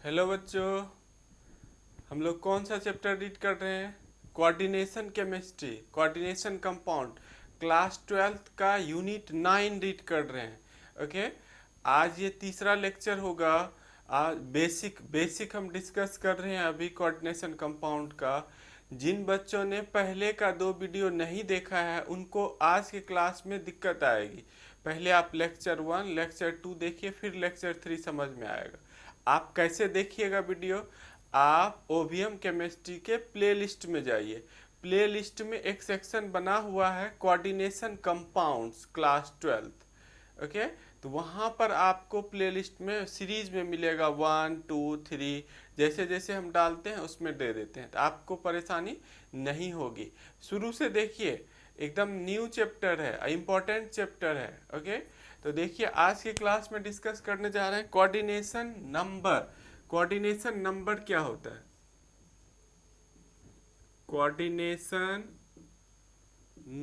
Hello बच्चों। हम लोग कौन सा चैप्टर रीड कर रहे हैं? Coordination chemistry, coordination compound, class 12th का यूनिट 9 रीड कर रहे हैं। ओके, आज ये तीसरा लेक्चर होगा। आज बेसिक बेसिक हम डिस्कस कर रहे हैं अभी कोऑर्डिनेशन कंपाउंड का। जिन बच्चों ने पहले का 2 वीडियो नहीं देखा है उनको आज के क्लास में दिक्कत आएगी। पहले आप लेक्चर 1 लेक्चर 2 देखिए, फिर लेक्चर 3 समझ में आएगा। आप कैसे देखिएगा वीडियो? आप ओवीएम केमिस्ट्री के प्लेलिस्ट में जाइए। प्लेलिस्ट में एक सेक्शन बना हुआ है coordination compounds class 12th। Okay, तो वहाँ पर आपको प्लेलिस्ट में सीरीज में मिलेगा 1 2 3, जैसे जैसे हम डालते हैं उसमें दे देते हैं, तो आपको परेशानी नहीं होगी। शुरू से देखिए, एकदम न्यू चैप्टर है, इम्पोर्टेंट चैप्टर है। ओके, तो देखिए आज के क्लास में डिस्कस करने जा रहे हैं कोऑर्डिनेशन नंबर। कोऑर्डिनेशन नंबर क्या होता है? कोऑर्डिनेशन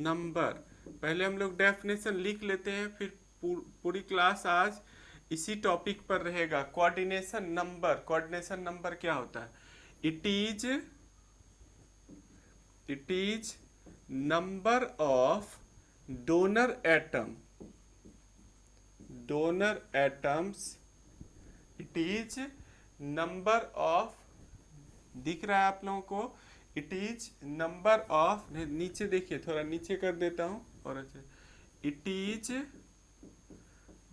नंबर, पहले हम लोग डेफिनेशन लिख लेते हैं, फिर पूरी क्लास आज इसी टॉपिक पर रहेगा। कोऑर्डिनेशन नंबर, कोऑर्डिनेशन नंबर क्या होता है? It is number of donor atom, donor atoms. It is number of, दिख रहा है आप लोगों को? इट इज नंबर ऑफ, नीचे देखिए, थोड़ा नीचे कर देता हूं और अच्छा। It is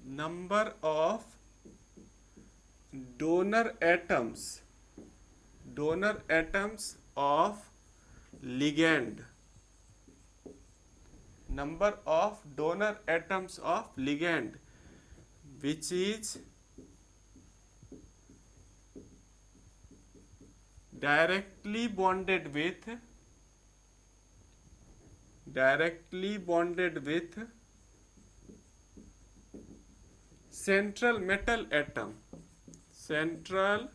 number of donor atoms, donor atoms of ligand, number of donor atoms of ligand which is directly bonded with central metal atom, central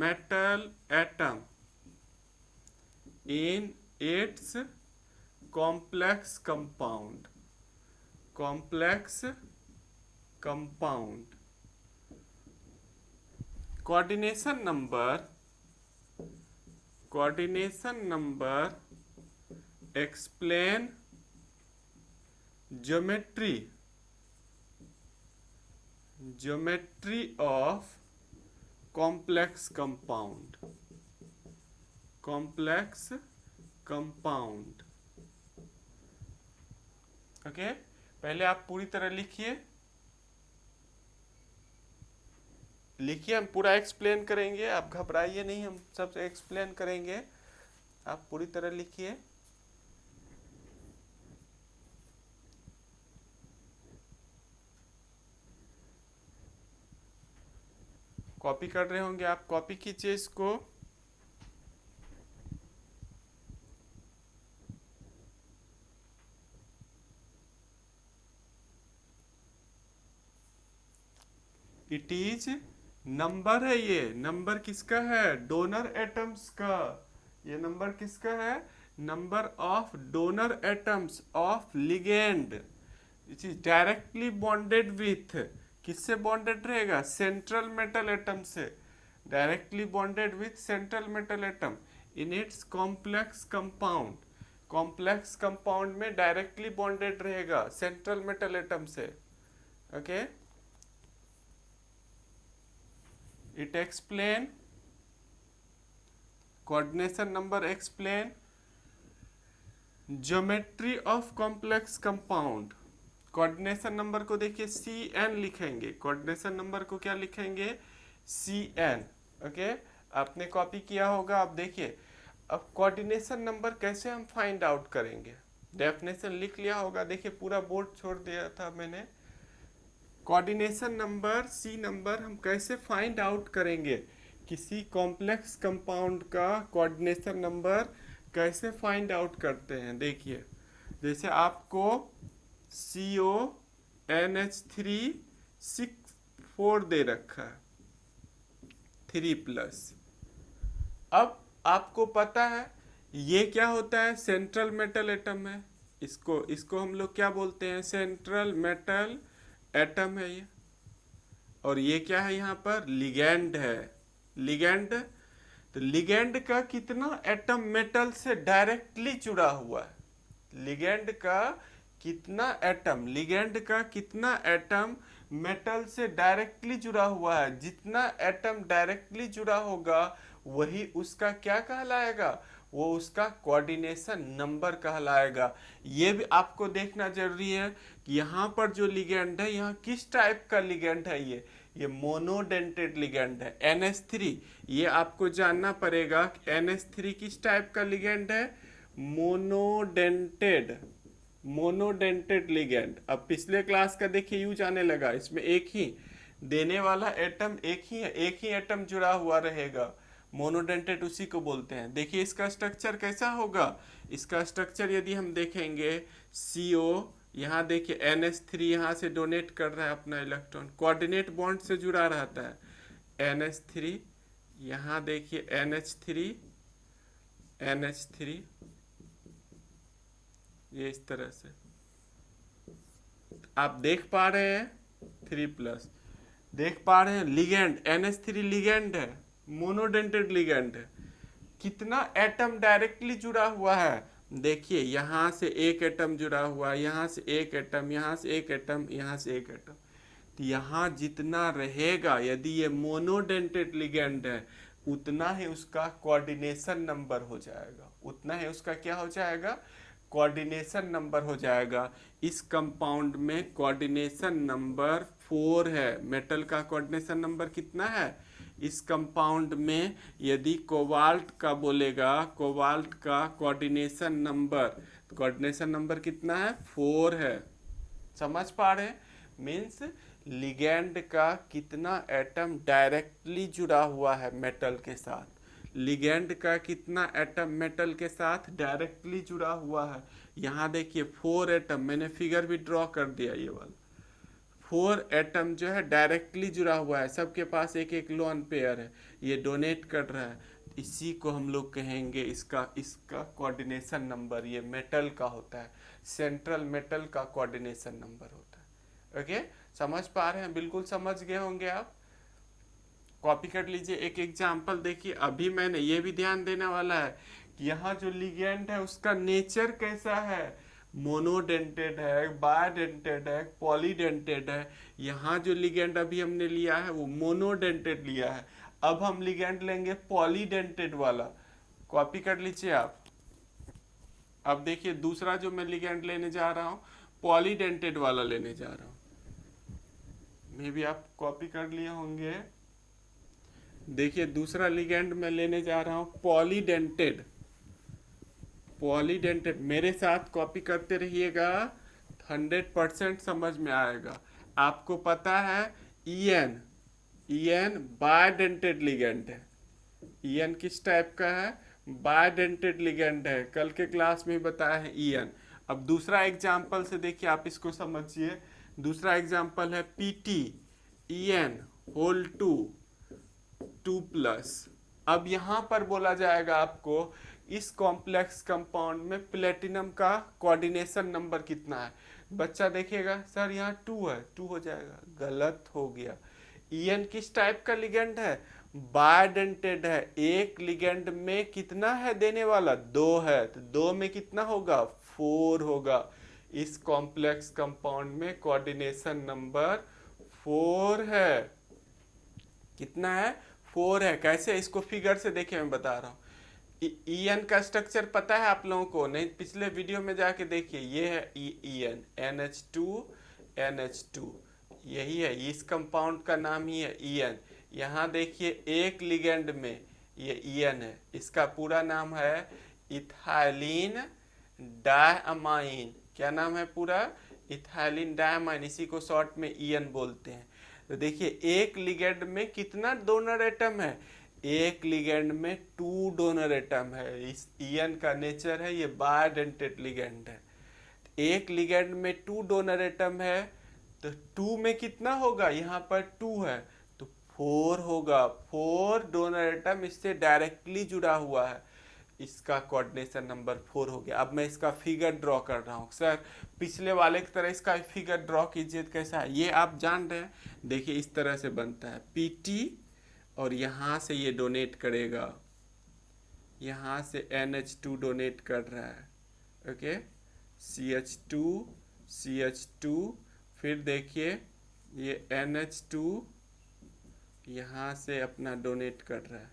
metal atom in its complex compound, complex compound। coordination number, coordination number explain geometry, geometry of complex compound, complex compound। Okay, पहले आप पूरी तरह लिखिए, लिखिए, हम पूरा explain करेंगे, आप घबराइए नहीं, हम सब एक्सप्लेन करेंगे। आप पूरी तरह लिखिए। कॉपी कर रहे होंगे आप, कॉपी कीजिए इसको। इट इज नंबर है, ये नंबर किसका है? डोनर एटम्स का। ये नंबर किसका है? Number of donor atoms of ligand it is directly bonded with, किससे बॉन्डेड रहेगा? सेंट्रल मेटल एटम से, directly bonded with central metal atom in its complex compound. Complex compound में डायरेक्टली बॉन्डेड रहेगा central metal atom से। Okay, it explain, coordination number explain geometry of complex compound। Coordination number को देखिए CN लिखेंगे, coordination number को क्या लिखेंगे? CN। Okay, आपने कॉपी किया होगा, आप देखिए। अब कोऑर्डिनेशन नंबर कैसे हम फाइंड आउट करेंगे? डेफिनेशन लिख लिया होगा, देखिए पूरा बोर्ड छोड़ दिया था मैंने। कोऑर्डिनेशन नंबर सी नंबर हम कैसे फाइंड आउट करेंगे? किसी कॉम्प्लेक्स कंपाउंड का कोऑर्डिनेशन नंबर कैसे फाइंड आउट करते हैं? देखिए, जैसे आपको CONH3 6 4 दे रखा है, 3+। अब आपको पता है ये क्या होता है? सेंट्रल मेटल एटम है। इसको हम लोग क्या बोलते हैं? सेंट्रल मेटल एटम है ये। और ये क्या है यहाँ पर लिगेंड है, लिगेंड। तो लिगेंड का कितना एटम मेटल से डायरेक्टली जुड़ा हुआ है, लिगेंड का कितना एटम, लिगेंड का कितना एटम मेटल से डायरेक्टली जुड़ा हुआ है। जितना एटम डायरेक्टली जुड़ा होगा वही उसका क्या कहलाएगा, वो उसका कोऑर्डिनेशन नंबर कहलाएगा। ये भी आपको देखना जरूरी है कि यहाँ पर जो लिगेंड है, यहाँ किस टाइप का लिगेंड है। ये मोनोडेंटेड लिगेंड है NH3। ये आपको जानना पड़ेगा कि NH3 किस टाइप का लिगेंड है, मोनोडेंटेड, मोनोडेंटेड लिगेंड। अब पिछले क्लास का देखिए यूज आने लगा, इसमें एक ही देने वाला एटम एक ही है, एक ही एटम जुड़ा हुआ रहेगा, मोनोडेंटेड उसी को बोलते हैं। देखिए इसका स्ट्रक्चर कैसा होगा, इसका स्ट्रक्चर यदि हम देखेंगे CO, यहाँ देखिए NH3 यहाँ से डोनेट कर रहा है अपना इलेक्ट्रॉन, कोऑर्डिनेट बॉन्ड से जुड़ा रहता है NH3, यहाँ देखिए NH3 ये इस तरह से आप देख पा रहे हैं 3+, देख पा रहे हैं लिगेंड NH3 लिगेंड है, मोनोडेंटेड लिगेंड है। कितना एटम डायरेक्टली जुड़ा हुआ है, देखिए यहाँ से एक एटम जुड़ा हुआ है, यहाँ से एक एटम, यहाँ से एक एटम, यहाँ से एक एटम। तो यहाँ जितना रहेगा, यदि ये मोनोडेंटेड लिगेंड है, उतना ही उसका कोऑर्डिनेशन नंबर हो जाएगा, उतना ही उसका क्या हो जाएगा, कोऑर्डिनेशन नंबर हो जाएगा। इस कंपाउंड में कोऑर्डिनेशन नंबर 4 है। मेटल का कोऑर्डिनेशन नंबर कितना है इस कंपाउंड में, यदि कोबाल्ट का बोलेगा, कोबाल्ट का कोऑर्डिनेशन नंबर, तो कोऑर्डिनेशन नंबर कितना है, 4 है। समझ पा रहे हैं, मीन्स लिगेंड का कितना एटम डायरेक्टली जुड़ा हुआ है मेटल के साथ, लिगेंड का कितना एटम मेटल के साथ डायरेक्टली जुड़ा हुआ है। यहाँ देखिए 4 एटम, मैंने फिगर भी ड्रॉ कर दिया, ये वाला 4 एटम जो है डायरेक्टली जुड़ा हुआ है, सबके पास एक एक लोन पेयर है, ये डोनेट कर रहा है। इसी को हम लोग कहेंगे इसका कोऑर्डिनेशन नंबर, ये मेटल का होता है, सेंट्रल मेटल का कोऑर्डिनेशन नंबर होता है। ओके, समझ पा रहे हैं, बिल्कुल समझ गए होंगे आप। कॉपी कर लीजिए एक एग्जाम्पल देखिए। अभी मैंने ये भी ध्यान देने वाला है कि यहाँ जो लिगेंड है उसका नेचर कैसा है, मोनोडेंटेड है, बायडेंटेड है, पॉलीडेंटेड है। यहाँ जो लिगेंड अभी हमने लिया है वो मोनोडेंटेड लिया है, अब हम लिगेंड लेंगे पॉलीडेंटेड वाला। कॉपी कर लीजिए आप। अब देखिए दूसरा जो मैं लिगेंड लेने जा रहा हूँ पॉलीडेंटेड वाला लेने जा रहा हूँ, मे भी आप कॉपी कर लिए होंगे। देखिए दूसरा लिगेंड मैं लेने जा रहा हूँ पॉलीडेंटेड, पॉलीडेंटेड। मेरे साथ कॉपी करते रहिएगा, 100% समझ में आएगा। आपको पता है EN बायडेंटेड लिगेंड है। EN किस टाइप का है, बायडेंटेड लिगेंड है, कल के क्लास में बताया है EN। अब दूसरा एग्जाम्पल से देखिए आप इसको समझिए। दूसरा एग्जाम्पल है PT EN2 2+। अब यहाँ पर बोला जाएगा आपको इस कॉम्प्लेक्स कंपाउंड में प्लेटिनम का कोऑर्डिनेशन नंबर कितना है। बच्चा देखेगा सर यहाँ 2 है, 2 हो जाएगा, गलत हो गया। EN किस टाइप का लिगेंड है, बायडेंटेड है। एक लिगेंड में कितना है देने वाला, 2 है, तो 2 में कितना होगा, 4 होगा। इस कॉम्प्लेक्स कंपाउंड में कोऑर्डिनेशन नंबर 4 है। कितना है, 4 है। कैसे, इसको फिगर से देखिए, मैं बता रहा हूँ। EN का स्ट्रक्चर पता है आप लोगों को, नहीं पिछले वीडियो में जाके देखिए। ये है EN NH2 यही है, इस कंपाउंड का नाम ही है EN। यहाँ देखिए एक लिगेंड में ये EN है, इसका पूरा नाम है इथाइलिन डायअमाइन। क्या नाम है पूरा, इथाइलिन डायअमाइन, इसी को शॉर्ट में EN बोलते हैं। तो देखिए एक लिगेंड में कितना डोनर एटम है, एक लिगेंड में 2 डोनर एटम है। इस EN का नेचर है, ये बायडेंटेड लिगेंड है। एक लिगेंड में 2 डोनर एटम है, तो 2 में कितना होगा, यहाँ पर 2 है तो 4 होगा। 4 डोनर एटम इससे डायरेक्टली जुड़ा हुआ है। इसका कोऑर्डिनेशन नंबर 4 हो गया। अब मैं इसका फिगर ड्रॉ कर रहा हूँ। सर पिछले वाले की तरह इसका फिगर ड्रॉ कीजिए, कैसा है ये आप जान रहे हैं। देखिए इस तरह से बनता है पीटी, और यहाँ से ये डोनेट करेगा, यहाँ से NH2 डोनेट कर रहा है, ओके, CH2 CH2, फिर देखिए ये NH2 यहाँ से अपना डोनेट कर रहा है,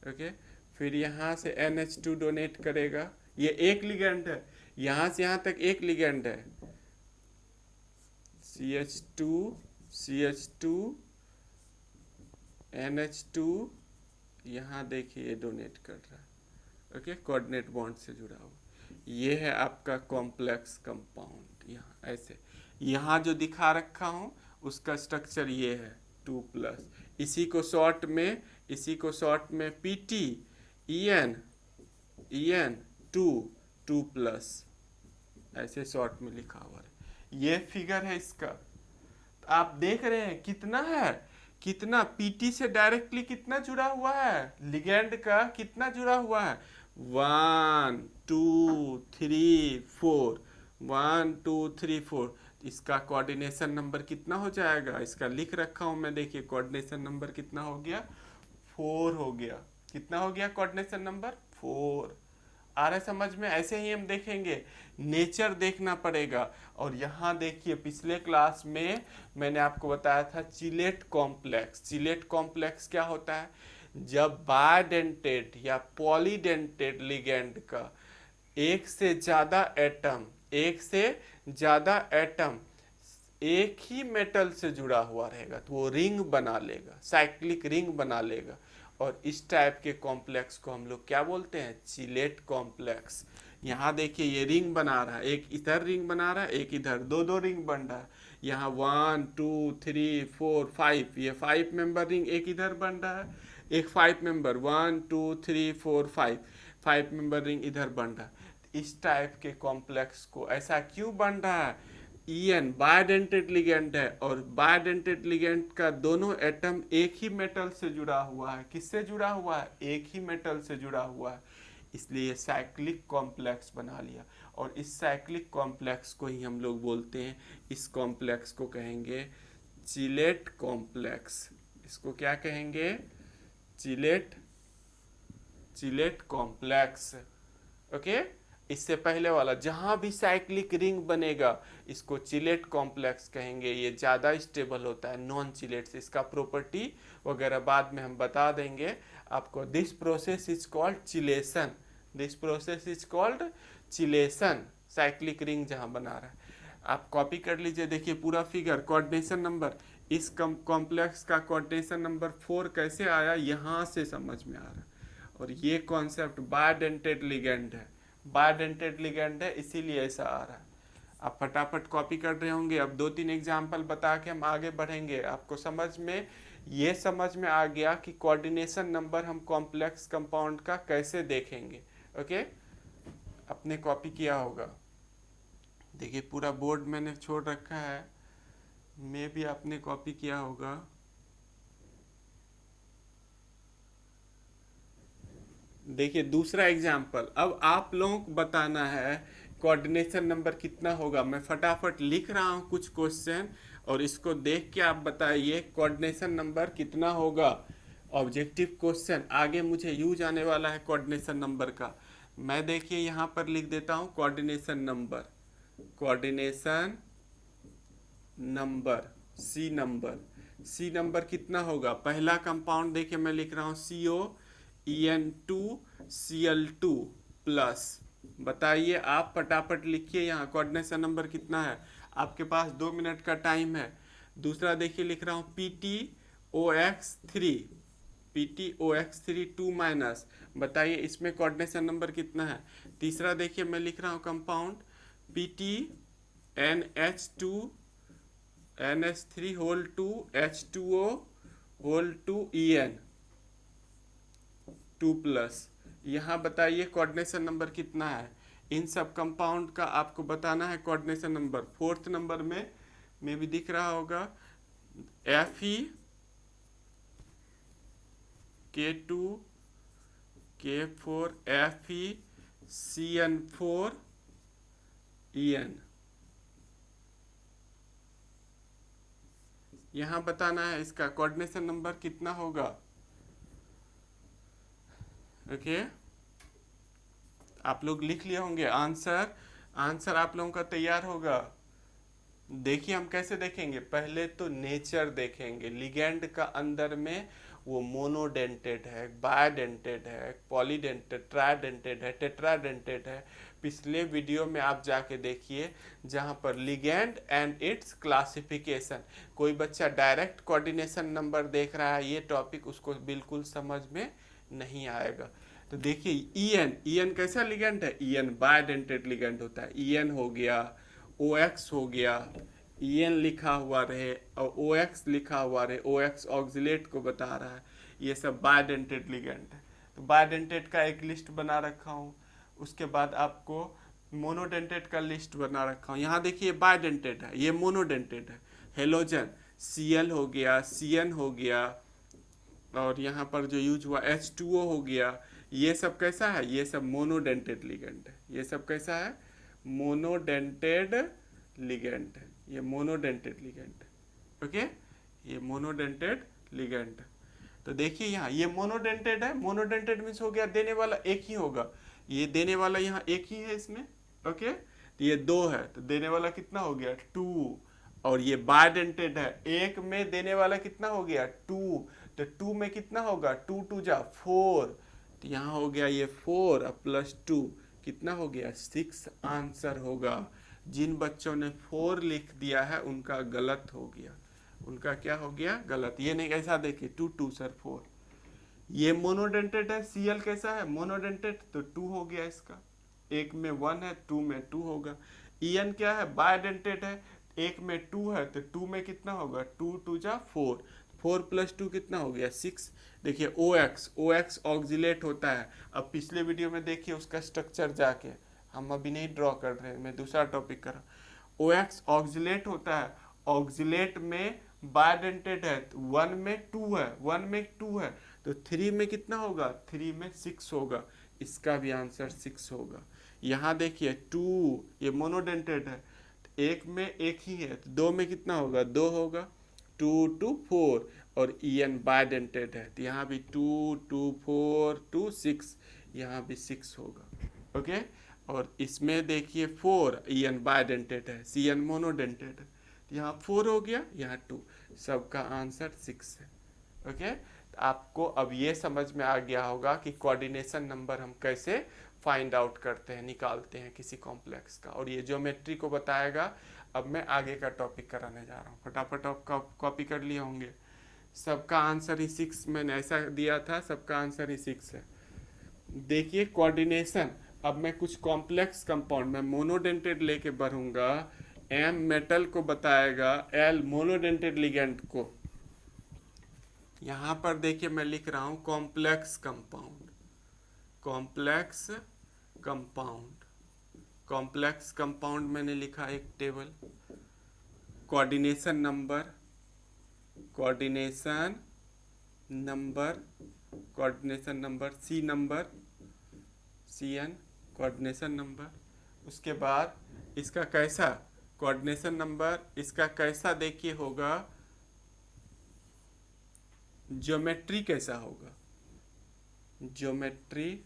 ओके, फिर यहाँ से NH2 डोनेट करेगा। ये एक लिगेंड है, यहाँ से यहाँ तक एक लिगेंड है, CH2 CH2 NH2, यहाँ देखिए ये डोनेट कर रहा है, ओके, कोऑर्डिनेट बॉन्ड से जुड़ा हुआ। ये है आपका कॉम्प्लेक्स कंपाउंड। यहाँ ऐसे, यहाँ जो दिखा रखा हूँ उसका स्ट्रक्चर ये है 2+। इसी को शॉर्ट में PT EN 2+, ऐसे शॉर्ट में लिखा हुआ है। ये फिगर है इसका। आप देख रहे हैं कितना है, कितना पीटी से डायरेक्टली कितना जुड़ा हुआ है, लिगेंड का कितना जुड़ा हुआ है, 1 2 3 4, 1 2 3 4। इसका कोऑर्डिनेशन नंबर कितना हो जाएगा, इसका लिख रखा हूं मैं, देखिए कोऑर्डिनेशन नंबर कितना हो गया, 4 हो गया। कितना हो गया कोऑर्डिनेशन नंबर, 4। आ रहा है समझ में। ऐसे ही हम देखेंगे, नेचर देखना पड़ेगा। और यहाँ देखिए पिछले क्लास में मैंने आपको बताया था चिलेट कॉम्प्लेक्स। चिलेट कॉम्प्लेक्स क्या होता है, जब बायडेंटेड या पॉलीडेंटेड लिगेंड का एक से ज्यादा एटम एक ही मेटल से जुड़ा हुआ रहेगा तो वो रिंग बना लेगा, साइक्लिक रिंग बना लेगा। और इस टाइप के कॉम्प्लेक्स को हम लोग क्या बोलते हैं, चिलेट कॉम्प्लेक्स। यहाँ देखिए ये रिंग बना रहा है, एक इधर रिंग बना रहा है, एक इधर, दो रिंग बन रहा है। यहाँ 1 2 3 4 5, ये 5 मेंबर रिंग एक इधर बन रहा है, एक 5 मेंबर 1 2 3 4 5 मेंबर रिंग इधर बन रहा है। इस टाइप के कॉम्प्लेक्स को ऐसा क्यों बन रहा है, EN बायडेंटेड लिगेंड है, और बायडेंटेड लिगेंड का दोनों एटम एक ही मेटल से जुड़ा हुआ है। किससे जुड़ा हुआ है, एक ही मेटल से जुड़ा हुआ है, इसलिए साइक्लिक कॉम्प्लेक्स बना लिया। और इस साइक्लिक कॉम्प्लेक्स को ही हम लोग बोलते हैं, इस कॉम्प्लेक्स को कहेंगे चिलेट कॉम्प्लेक्स। इसको क्या कहेंगे, चिलेट कॉम्प्लेक्स, ओके। इससे पहले वाला जहां भी साइक्लिक रिंग बनेगा इसको चिलेट कॉम्प्लेक्स कहेंगे। ये ज़्यादा स्टेबल होता है नॉन चिलेट, इसका प्रॉपर्टी वगैरह बाद में हम बता देंगे आपको। This process is called chelation, this process is called chelation, cyclic ring जहां बना रहा है। आप कॉपी कर लीजिए, देखिए पूरा फिगर, कोऑर्डिनेशन नंबर, इस कॉम्प्लेक्स का कोऑर्डिनेशन नंबर 4 कैसे आया, यहाँ से समझ में आ रहा है। और ये कॉन्सेप्ट बायडेंटेड लिगेंड है, बायडेंटेड लिगेंड है, इसीलिए ऐसा आ रहा है। आप फटाफट कॉपी कर रहे होंगे। अब 2-3 एग्जाम्पल बता के हम आगे बढ़ेंगे। आपको समझ में आ गया कि कोऑर्डिनेशन नंबर हम कॉम्प्लेक्स कंपाउंड का कैसे देखेंगे, ओके। आपने कॉपी किया होगा, देखिए पूरा बोर्ड मैंने छोड़ रखा है, मैं भी आपने कॉपी किया होगा। देखिए दूसरा एग्जाम्पल, अब आप लोगों को बताना है कोऑर्डिनेशन नंबर कितना होगा। मैं फटाफट लिख रहा हूँ कुछ क्वेश्चन, और इसको देख के आप बताइए कोऑर्डिनेशन नंबर कितना होगा। ऑब्जेक्टिव क्वेश्चन आगे मुझे यूज आने वाला है कोऑर्डिनेशन नंबर का। मैं देखिए यहाँ पर लिख देता हूँ कोऑर्डिनेशन नंबर, सी नंबर कितना होगा। पहला कंपाउंड देखिए मैं लिख रहा हूँ COEN2Cl2 प्लस। बताइए आप फटाफट लिखिए, यहाँ कोऑर्डिनेशन नंबर कितना है, आपके पास 2 मिनट का टाइम है। दूसरा देखिए लिख रहा हूँ PTOX3 2-, बताइए इसमें कोऑर्डिनेशन नंबर कितना है। तीसरा देखिए मैं लिख रहा हूँ कंपाउंड PTNH2NH3 2H2O 2+। यहाँ बताइए कोऑर्डिनेशन नंबर कितना है। इन सब कंपाउंड का आपको बताना है कोऑर्डिनेशन नंबर। 4th नंबर में भी दिख रहा होगा FeK2 K4 FeCN4 En। यहां बताना है इसका कोऑर्डिनेशन नंबर कितना होगा। ओके, आप लोग लिख लिए होंगे आंसर। आंसर आप लोगों का तैयार होगा। देखिए हम कैसे देखेंगे, पहले तो नेचर देखेंगे। लिगेंड का अंदर में वो मोनोडेंटेड है, बायोडेंटेड है, पॉलीडेंटेड, ट्राइडेंटेड है, टेट्राडेंटेड है। पिछले वीडियो में आप जाके देखिए जहां पर लिगेंड एंड इट्स क्लासिफिकेशन। कोई बच्चा डायरेक्ट कोऑर्डिनेशन नंबर देख रहा है, ये टॉपिक उसको बिल्कुल समझ में नहीं आएगा। तो देखिए ईएन कैसा लिगेंड है, ईएन बायोडेंटेड लिगेंड होता है। ईएन हो गया, OX हो गया, EN लिखा हुआ रहे और OX लिखा हुआ रहे, OX ऑक्सिलेट को बता रहा है, ये सब बायोडेंटेड लिगेंड है। तो बायोडेंटेड का एक लिस्ट बना रखा हूँ। उसके बाद आपको मोनोडेंटेड का लिस्ट बना रखा हूँ। यहाँ देखिए बायोडेंटेड है, ये मोनोडेंटेड है। हेलोजन Cl हो गया, CN हो गया, और यहाँ पर जो यूज हुआ H2O हो गया। ये सब कैसा है, ये सब मोनोडेंटेड लिगेंड है। ये सब कैसा है, मोनोडेंटेड लिगेंड है। ये मोनोडेंटेड लिगेंड है। ओके, ये मोनोडेंटेड लिगेंड है। तो देखिए यहाँ ये मोनोडेंटेड है। मोनोडेंटेड मीन्स हो गया देने वाला एक ही होगा। ये देने वाला यहाँ एक ही है इसमें। ओके, तो ये 2 है तो देने वाला कितना हो गया 2। और ये बायोडेंटेड है, एक में देने वाला कितना हो गया 2। तो 2 में कितना होगा 2 2 जा 4। तो यहाँ हो गया ये 4 प्लस 2 कितना हो गया 6 आंसर होगा। जिन बच्चों ने 4 लिख दिया है उनका गलत हो गया। उनका क्या हो गया, गलत। ये नहीं, ऐसा देखिए 2 2 सर 4। ये मोनोडेंटेड है। Cl कैसा है, मोनोडेंटेड, तो 2 हो गया इसका। एक में 1 है, 2 में 2 होगा। En क्या है, बायोडेंटेड है। एक में 2 है तो 2 में कितना होगा 2 2 जा 4। 4 प्लस 2 कितना हो गया 6। देखिए OX ऑक्सिलेट होता है। अब पिछले वीडियो में देखिए उसका स्ट्रक्चर जाके, हम अभी नहीं ड्रॉ कर रहे हैं, मैं दूसरा टॉपिक कर रहा हूँ। OX ऑक्सिलेट होता है। ऑक्सिलेट में बायोडेंटेड है, 1 में 2 है, 1 में 2 है, तो 3 में कितना होगा 3 में 6 होगा। इसका भी आंसर 6 होगा। यहाँ देखिए 2, ये मोनोडेंटेड है, एक में एक ही है, तो 2 में कितना होगा 2 होगा। 2 2 4, और En बायोडेंटेड है तो यहाँ भी 2 2 4 2 6, यहाँ भी 6 होगा। ओके, और इसमें देखिए 4 En बायोडेंटेड है, Cn मोनोडेंटेड है, तो यहाँ 4 हो गया, यहाँ 2, सबका आंसर 6 है। ओके, तो आपको अब ये समझ में आ गया होगा कि कोऑर्डिनेशन नंबर हम कैसे फाइंड आउट करते हैं, निकालते हैं किसी कॉम्प्लेक्स का। और ये ज्योमेट्री को बताएगा। अब मैं आगे का टॉपिक कराने जा रहा हूँ। फटाफट आप कॉपी कर लिए होंगे। सबका आंसर ही 6, मैंने ऐसा दिया था, सबका आंसर ही 6 है। देखिए कोऑर्डिनेशन, अब मैं कुछ कॉम्प्लेक्स कंपाउंड, मैं मोनोडेंटेड लेके बढ़ूंगा। M मेटल को बताएगा, L मोनोडेंटेड लिगेंड को। यहाँ पर देखिए मैं लिख रहा हूँ complex compound. Complex compound, complex compound मैंने लिखा एक table. Coordination number, coordination number, coordination number C number, Cn coordination number. उसके बाद इसका कैसा कोऑर्डिनेशन नंबर, इसका कैसा देखिए होगा, ज्योमेट्री कैसा होगा, ज्योमेट्री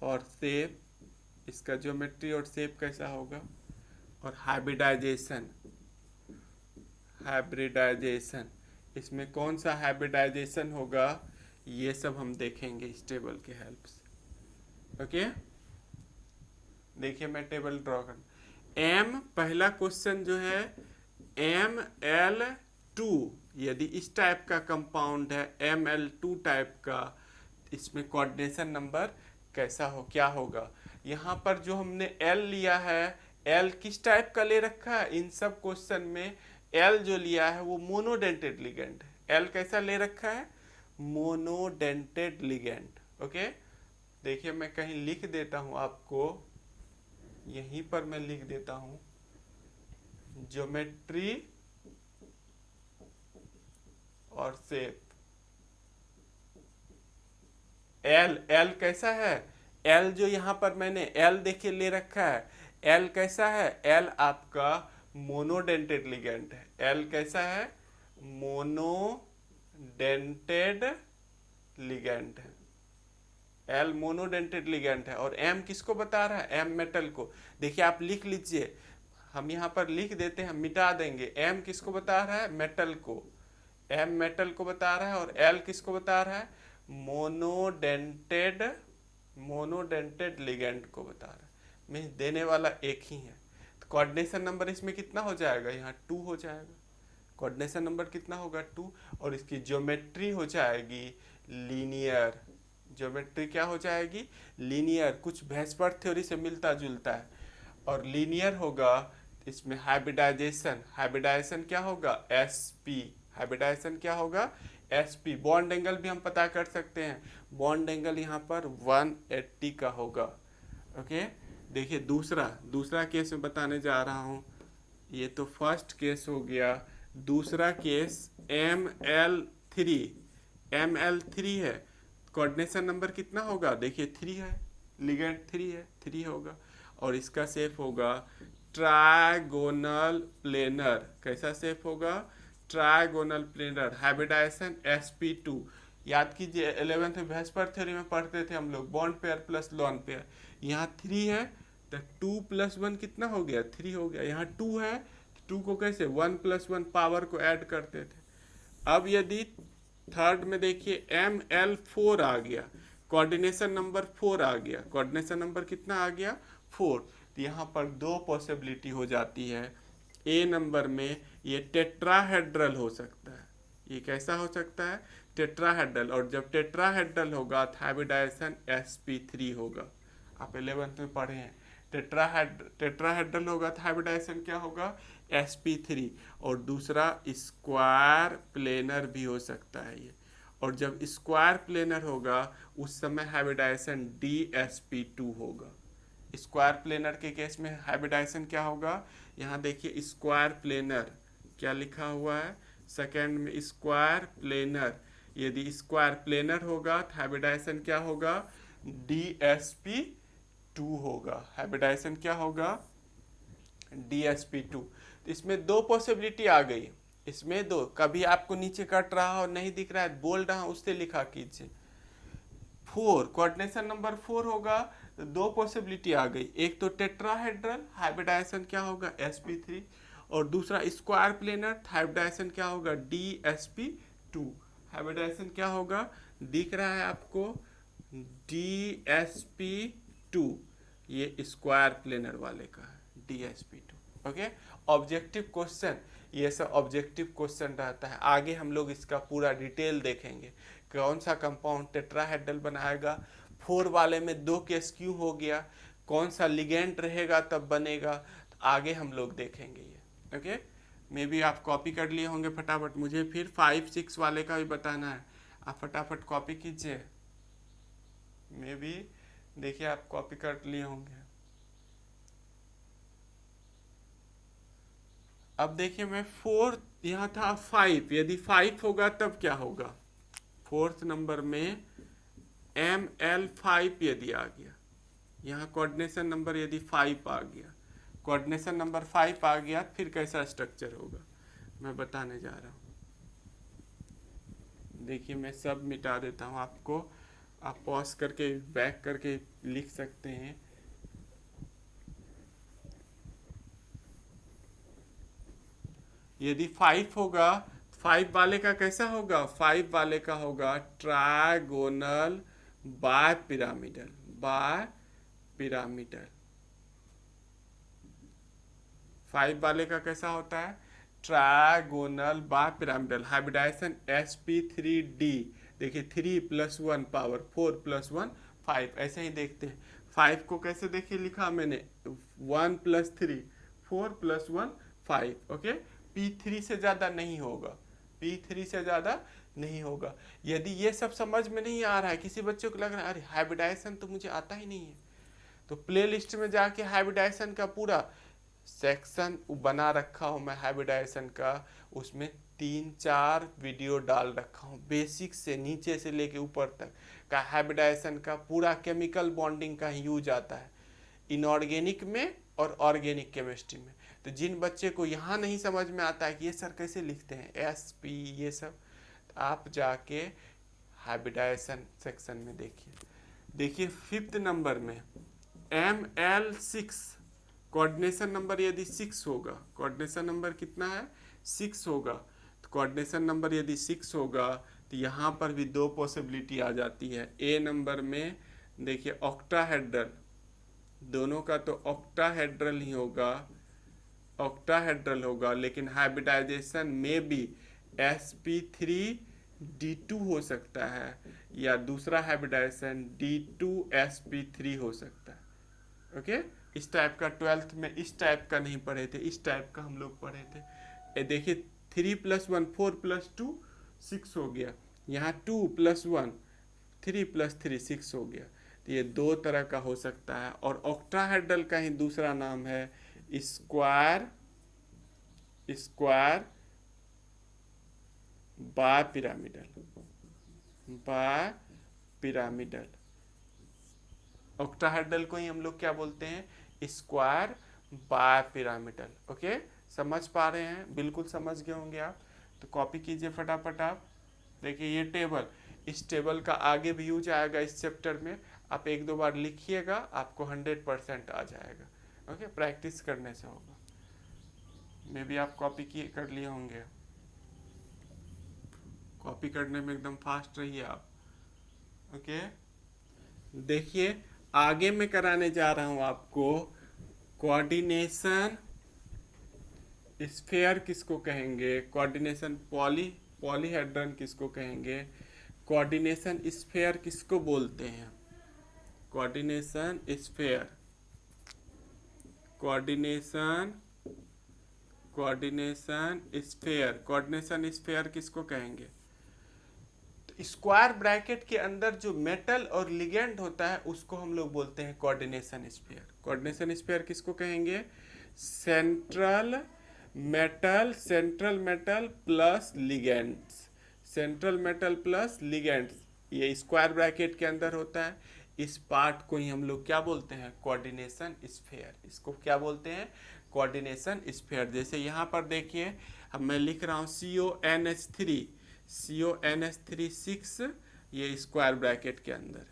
और शेप, इसका ज्योमेट्री और शेप कैसा होगा। और हाइब्रिडाइजेशन, हाइब्रिडाइजेशन, इसमें कौन सा हाइब्रिडाइजेशन होगा, ये सब हम देखेंगे इस टेबल के हेल्प से। ओके, देखिए मैं टेबल ड्रॉ कर। M पहला क्वेश्चन जो है ML2, यदि इस टाइप का कंपाउंड है ML2 टाइप का, इसमें कोऑर्डिनेशन नंबर कैसा हो, क्या होगा। यहाँ पर जो हमने L लिया है, L किस टाइप का ले रखा है, इन सब क्वेश्चन में L जो लिया है वो मोनोडेंटेड लिगेंड है। L कैसा ले रखा है, मोनोडेंटेड लिगेंड। ओके, देखिए मैं कहीं लिख देता हूँ आपको, यहीं पर मैं लिख देता हूँ ज्योमेट्री और शेप। एल एल कैसा है, एल जो यहाँ पर मैंने एल देखिए ले रखा है, एल कैसा है, एल आपका मोनोडेंटेड लिगेंड है। एल कैसा है, मोनोडेंटेड लिगेंड है। एल मोनोडेंटेड लिगेंड है। और एम किसको बता रहा है, एम मेटल को। देखिए आप लिख लीजिए, हम यहाँ पर लिख देते हैं, मिटा देंगे। एम किसको बता रहा है, मेटल को, एम मेटल को बता रहा है। और एल किसको बता रहा है, मोनोडेंटेड लिगेंड को बता रहा है। मीन्स देने वाला एक ही है। तो कोऑर्डिनेशन नंबर इसमें कितना हो जाएगा, यहाँ 2 हो जाएगा। कोऑर्डिनेशन नंबर कितना होगा, 2। और इसकी ज्योमेट्री हो जाएगी लीनियर। ज्योमेट्री क्या हो जाएगी, लीनियर। कुछ वेस्पर्स थ्योरी से मिलता जुलता है। और लीनियर होगा इसमें हाइब्रिडाइजेशन क्या होगा, एसपी। हाइब्रिडाइजेशन क्या होगा, एसपी। बॉन्ड एंगल भी हम पता कर सकते हैं। बॉन्ड एंगल यहाँ पर 180 का होगा। ओके, देखिए दूसरा केस में बताने जा रहा हूँ। ये तो फर्स्ट केस हो गया। दूसरा केस ML3 है। कोऑर्डिनेशन नंबर कितना होगा, देखिए 3 है, लिगेंड 3 है, 3 होगा। और इसका शेप होगा ट्रायगोनल प्लेनर। कैसा शेप होगा, ट्रायगोनल प्लेनर। Hybridisation sp2। याद कीजिए 11th में वेस्पर थ्योरी में पढ़ते थे हम लोग, bond pair plus lone pair. यहाँ 3 है तो 2 + 1 कितना हो गया, 3 हो गया। यहाँ 2 है, 2 को कैसे 1 + 1 पावर को ऐड करते थे। अब यदि थर्ड में देखिए ML4 आ गया, कोऑर्डिनेशन नंबर 4 आ गया। कोऑर्डिनेशन नंबर कितना आ गया, 4। तो यहाँ पर 2 पॉसिबिलिटी हो जाती है। ए नंबर में ये टेट्राहेड्रल हो सकता है। ये कैसा हो सकता है, टेट्राहेड्रल। और जब टेट्राहेड्रल होगा तो हाइब्रिडाइजेशन sp3 होगा। आप 11th में पढ़े हैं। टेट्राहेड्रल होगा तो हाइब्रिडाइजेशन क्या होगा, sp3। और दूसरा स्क्वायर प्लेनर भी हो सकता है ये। और जब स्क्वायर प्लेनर होगा उस समय हाइब्रिडाइजेशन dsp2 होगा। स्क्वायर प्लेनर के केस में हाइब्रिडाइजेशन क्या होगा, यहाँ देखिए स्क्वायर प्लेनर क्या लिखा हुआ है, सेकेंड में स्क्वायर प्लेनर। यदि स्क्वायर प्लेनर होगा तो हाइब्रिडाइजेशन क्या होगा, dsp2 होगा। हाइब्रिडाइजेशन क्या होगा, dsp2। तो इसमें 2 पॉसिबिलिटी आ गई। इसमें 2, कभी आपको नीचे कट रहा और नहीं दिख रहा है, बोल रहा हूँ उससे लिखा कीजिए। 4, कोऑर्डिनेशन नंबर 4 होगा तो 2 पॉसिबिलिटी आ गई। एक तो टेट्राहेड्रल, हाइब्रिडाइजेशन क्या होगा, sp3। और दूसरा स्क्वायर प्लेनर, हाइब्रिडाइजेशन क्या होगा, dsp2। हाइब्रिडाइजेशन क्या होगा, दिख रहा है आपको, dsp2। ये स्क्वायर प्लेनर वाले का है, dsp2। ओके, ऑब्जेक्टिव क्वेश्चन, ये सब ऑब्जेक्टिव क्वेश्चन रहता है। आगे हम लोग इसका पूरा डिटेल देखेंगे, कौन सा कंपाउंड टेट्राहेड्रल बनाएगा, 4 वाले में 2 केस क्यों हो गया, कौन सा लिगेंड रहेगा तब बनेगा, तो आगे हम लोग देखेंगे ये। ओके, मे बी आप कॉपी कर लिए होंगे फटाफट। मुझे फिर 5, 6 वाले का भी बताना है, आप फटाफट कॉपी कीजिए। मे बी देखिए आप कॉपी कर लिए होंगे। अब देखिए मैं 4, यहाँ था 5, यदि 5 होगा तब क्या होगा, 4th नंबर में ML5 यदि आ गया, यहाँ कोऑर्डिनेशन नंबर यदि 5 आ गया, कोऑर्डिनेशन नंबर 5 आ गया, फिर कैसा स्ट्रक्चर होगा मैं बताने जा रहा हूँ। देखिए मैं सब मिटा देता हूँ आपको, आप पॉज करके बैक करके लिख सकते हैं। यदि 5 होगा, 5 वाले का कैसा होगा, 5 वाले का होगा ट्रायगोनल बाय पिरामिडल। 5 वाले का कैसा होता है, trigonal bye pyramidal. Hybridisation sp3d। देखिए 3 + 1 पावर 4 + 1 5, ऐसे ही देखते हैं। 5 को कैसे देखिए लिखा मैंने, 1 + 3 4 + 1 5। ओके, P3 से ज़्यादा नहीं होगा, P3 से ज़्यादा नहीं होगा। यदि ये सब समझ में नहीं आ रहा है, किसी बच्चे को लग रहा है अरे हाइब्रिडाइजेशन तो मुझे आता ही नहीं है, तो प्ले लिस्ट में जाके हाइब्रिडाइजेशन का पूरा सेक्शन बना रखा हूँ मैं हाइब्रिडाइजेशन का, उसमें 3-4 वीडियो डाल रखा हूँ, बेसिक से नीचे से लेके ऊपर तक का हाइब्रिडाइजेशन का पूरा केमिकल बॉन्डिंग का यूज आता है इनऑर्गेनिक में और ऑर्गेनिक केमिस्ट्री में। तो जिन बच्चे को यहाँ नहीं समझ में आता है कि ये सर कैसे लिखते हैं SP ये सब, तो आप जाके हाइब्रिडाइजेशन सेक्शन में देखिए 5th नंबर में ML6 कोऑर्डिनेशन नंबर यदि 6 होगा, कोऑर्डिनेशन नंबर कितना है 6 होगा, तो कोऑर्डिनेशन नंबर यदि 6 होगा तो यहाँ पर भी 2 पॉसिबिलिटी आ जाती है। A नंबर में देखिए ऑक्टाहेड्रल, दोनों का तो ऑक्टाहेड्रल ही होगा, ऑक्टाहेड्रल होगा, लेकिन हाइब्रिडाइजेशन में भी sp3d2 हो सकता है या दूसरा हाइब्रिडाइजेशन D2sp3 हो सकता है। ओके इस टाइप का 12th में इस टाइप का नहीं पढ़े थे, इस टाइप का हम लोग पढ़े थे। ये देखिए 3 + 1 4 + 2 6 हो गया, यहाँ 2 + 1 3 + 3 6 हो गया। तो ये 2 तरह का हो सकता है। और ऑक्टाहेड्रल का ही दूसरा नाम है स्क्वायर बायपिरामिडल। ऑक्टाहेड्रल को ही हम लोग क्या बोलते हैं स्क्वायर बायपिरामिडल। ओके समझ पा रहे हैं, बिल्कुल समझ गए होंगे आप। तो कॉपी कीजिए फटाफट आप। देखिए ये टेबल, इस टेबल का आगे भी यूज आएगा इस चैप्टर में, आप 1-2 बार लिखिएगा, आपको 100% आ जाएगा। ओके प्रैक्टिस करने से होगा। मे भी आप कॉपी किए कर लिए होंगे, कॉपी करने में एकदम फास्ट रहिए आप। ओके देखिए आगे मैं कराने जा रहा हूं आपको कोऑर्डिनेशन स्फीयर किसको कहेंगे, कोऑर्डिनेशन पॉलीहेड्रन किसको कहेंगे, कोऑर्डिनेशन स्फीयर किसको बोलते हैं, कोऑर्डिनेशन स्फीयर कोऑर्डिनेशन स्फीयर किसको कहेंगे। तो स्क्वायर ब्रैकेट के अंदर जो मेटल और लिगेंड होता है उसको हम लोग बोलते हैं कोऑर्डिनेशन स्फीयर। कोऑर्डिनेशन स्फीयर किसको कहेंगे, central metal plus ligands, central metal plus ligands, ये स्क्वायर ब्रैकेट के अंदर होता है। इस पार्ट को ही हम लोग क्या बोलते हैं कोऑर्डिनेशन स्फीयर। इसको क्या बोलते हैं कोऑर्डिनेशन स्फीयर। जैसे यहाँ पर देखिए अब मैं लिख रहा हूँ CONH3 6, ये स्क्वायर ब्रैकेट के अंदर,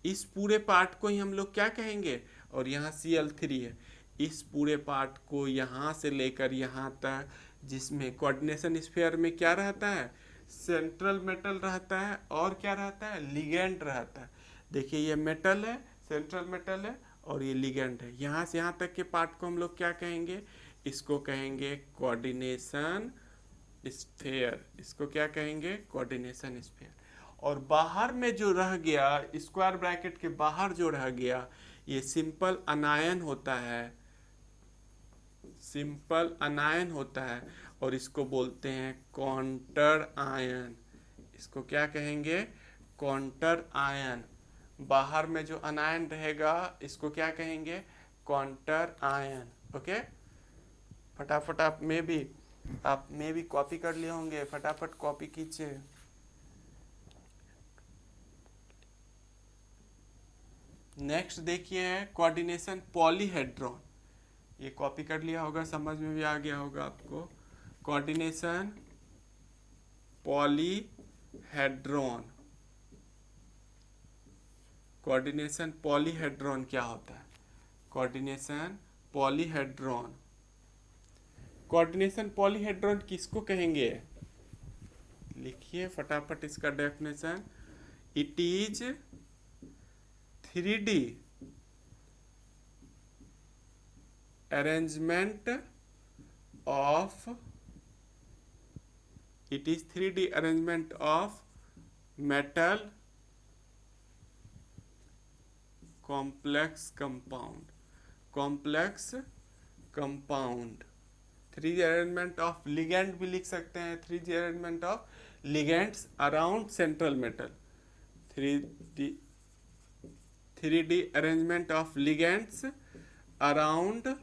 इस पूरे पार्ट को ही हम लोग क्या कहेंगे, और यहाँ Cl3 है, इस पूरे पार्ट को यहाँ से लेकर यहाँ तक जिसमें कोऑर्डिनेशन स्फीयर में क्या रहता है सेंट्रल मेटल रहता है और क्या रहता है लिगेंड रहता है। देखिए ये मेटल है, सेंट्रल मेटल है और ये लिगेंड है। यहाँ से यहाँ तक के पार्ट को हम लोग क्या कहेंगे, इसको कहेंगे कोऑर्डिनेशन स्फीयर। इसको क्या कहेंगे कोऑर्डिनेशन स्फीयर। और बाहर में जो रह गया स्क्वायर ब्रैकेट के बाहर जो रह गया ये सिंपल अनायन होता है और इसको बोलते हैं काउंटर आयन। इसको क्या कहेंगे काउंटर आयन। बाहर में जो अनायन रहेगा इसको क्या कहेंगे काउंटर आयन। ओके फटाफट आप में भी कॉपी कर लिए होंगे, फटाफट कॉपी कीजिए। नेक्स्ट देखिए कोऑर्डिनेशन पॉलीहेड्रॉन, ये कॉपी कर लिया होगा, समझ में भी आ गया होगा आपको। कोऑर्डिनेशन पॉलीहेड्रॉन क्या होता है, कोऑर्डिनेशन पॉलीहेड्रॉन किसको कहेंगे, लिखिए फटाफट इसका definition. It is 3D arrangement of metal complex compound 3D arrangement of ligand भी लिख सकते हैं, 3D arrangement of ligands around central metal, 3D arrangement of ligands around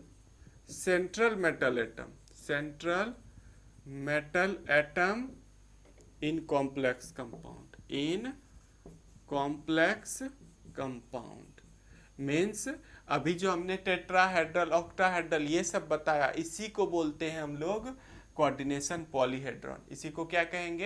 central metal atom, central metal atom in complex compound, in complex compound means अभी जो हमने tetrahedral, octahedral ये सब बताया, इसी को बोलते हैं हम लोग कोऑर्डिनेशन पॉलीहेड्रॉन। इसी को क्या कहेंगे?